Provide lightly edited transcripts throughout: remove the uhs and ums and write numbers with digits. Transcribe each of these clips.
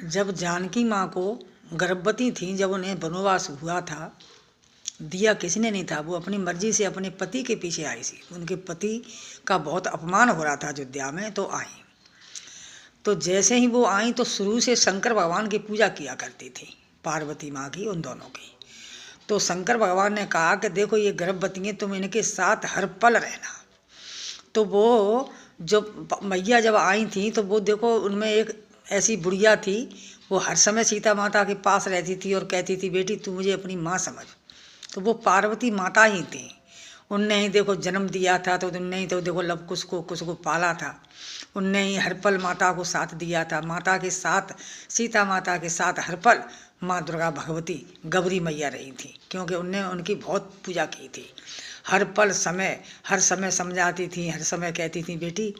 जब जानकी माँ को गर्भवती थी, जब उन्हें वनवास हुआ था, दिया किसी ने नहीं था, वो अपनी मर्जी से अपने पति के पीछे आई थी। उनके पति का बहुत अपमान हो रहा था अयोध्या में, तो आई। तो जैसे ही वो आई तो शुरू से शंकर भगवान की पूजा किया करती थी, पार्वती माँ की, उन दोनों की। तो शंकर भगवान ने कहा कि देखो ये गर्भवती हैं, तुम इनके साथ हर पल रहना। तो वो जो मैया जब आई थी तो वो देखो उनमें एक ऐसी बुढ़िया थी, वो हर समय सीता माता के पास रहती थी और कहती थी बेटी तू मुझे अपनी माँ समझ। तो वो पार्वती माता ही थी, उनने ही देखो जन्म दिया था, तो उनने ही तो देखो लव कुश को पाला था, उनने ही हर पल माता को साथ दिया था। माता के साथ, सीता माता के साथ हर पल माँ दुर्गा भगवती गौरी मैया रही थी, क्योंकि उनने उनकी बहुत पूजा की थी। हर पल समय, हर समय समझाती थी, हर समय कहती थी बेटी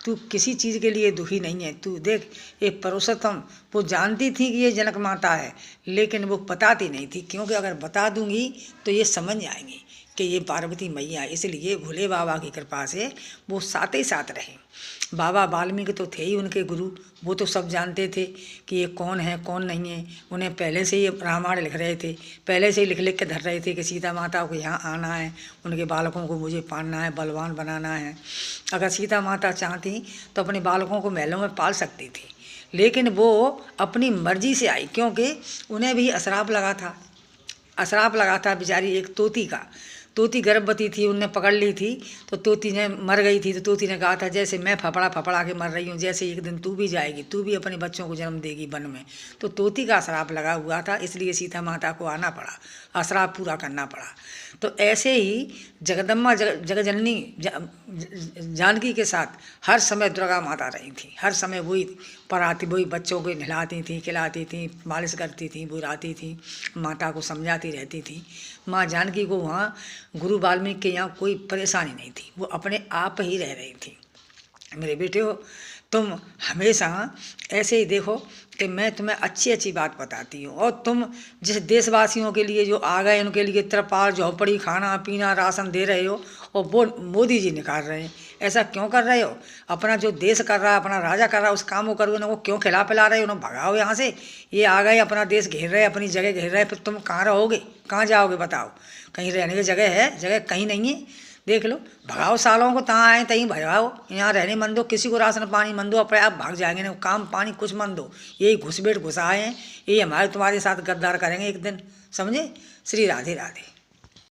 तू किसी चीज़ के लिए दुखी नहीं है। तू देख ये पुरुषोत्तम, वो जानती थी कि ये जनक माता है, लेकिन वो बताती नहीं थी, क्योंकि अगर बता दूंगी तो ये समझ जाएंगी कि ये पार्वती मैया। इसलिए भोले बाबा की कृपा से वो साथ ही साथ रहे। बाबा वाल्मीकि तो थे ही उनके गुरु, वो तो सब जानते थे कि ये कौन है कौन नहीं है। उन्हें पहले से ही रामायण लिख रहे थे, पहले से ही लिख लिख के धर रहे थे कि सीता माता को यहाँ आना है, उनके बालकों को मुझे पालना है, बलवान बनाना है। अगर सीता माता चाहती तो अपने बालकों को महलों में पाल सकती थी, लेकिन वो अपनी मर्जी से आई, क्योंकि उन्हें भी अशराप लगा था। अशराप लगा था बेचारी एक तोती का। तोती गर्भवती थी, उनने पकड़ ली थी, तो तोती ने मर गई थी। तो तोती ने कहा था जैसे मैं फफड़ा फफड़ा के मर रही हूँ, जैसे एक दिन तू भी जाएगी, तू भी अपने बच्चों को जन्म देगी वन में। तो तोती का श्राप लगा हुआ था, इसलिए सीता माता को आना पड़ा, अश्राप पूरा करना पड़ा। तो ऐसे ही जगदम्बा जगजननी जानकी के साथ हर समय दुर्गा माता रही थी। हर समय वही पर आती, वही बच्चों को नहलाती थी, खिलाती थी, मालिश करती थी, बुलाती थी, माता को समझाती रहती थी। माँ जानकी को वहाँ गुरु वाल्मीकि के यहाँ कोई परेशानी नहीं थी, वो अपने आप ही रह रही थी। मेरे बेटे हो, तुम हमेशा ऐसे ही देखो कि मैं तुम्हें अच्छी अच्छी बात बताती हूँ, और तुम जिस देशवासियों के लिए जो आ गए उनके लिए त्रिपाल झोपड़ी खाना पीना राशन दे रहे हो, और वो मोदी जी निकाल रहे हैं। ऐसा क्यों कर रहे हो? अपना जो देश कर रहा है, अपना राजा कर रहा है, उस काम को करो ना, वो क्यों खिला पिला रहे हो? उन्हें भगाओ यहाँ से। ये आ गए अपना देश घेर रहे, अपनी जगह घेर रहे, फिर तुम कहाँ रहोगे, कहाँ जाओगे बताओ? कहीं रहने की जगह है? जगह कहीं नहीं है। देख लो, भगाओ सालों को, तहाँ आए तहीं भगाओ, यहाँ रहने मन दो, किसी को राशन पानी मन दो, अपने आप भाग जाएंगे ना। काम पानी कुछ मन दो, यही घुसपैठ घुसाए हैं, यही हमारे तुम्हारे साथ गद्दार करेंगे एक दिन, समझे? श्री राधे राधे।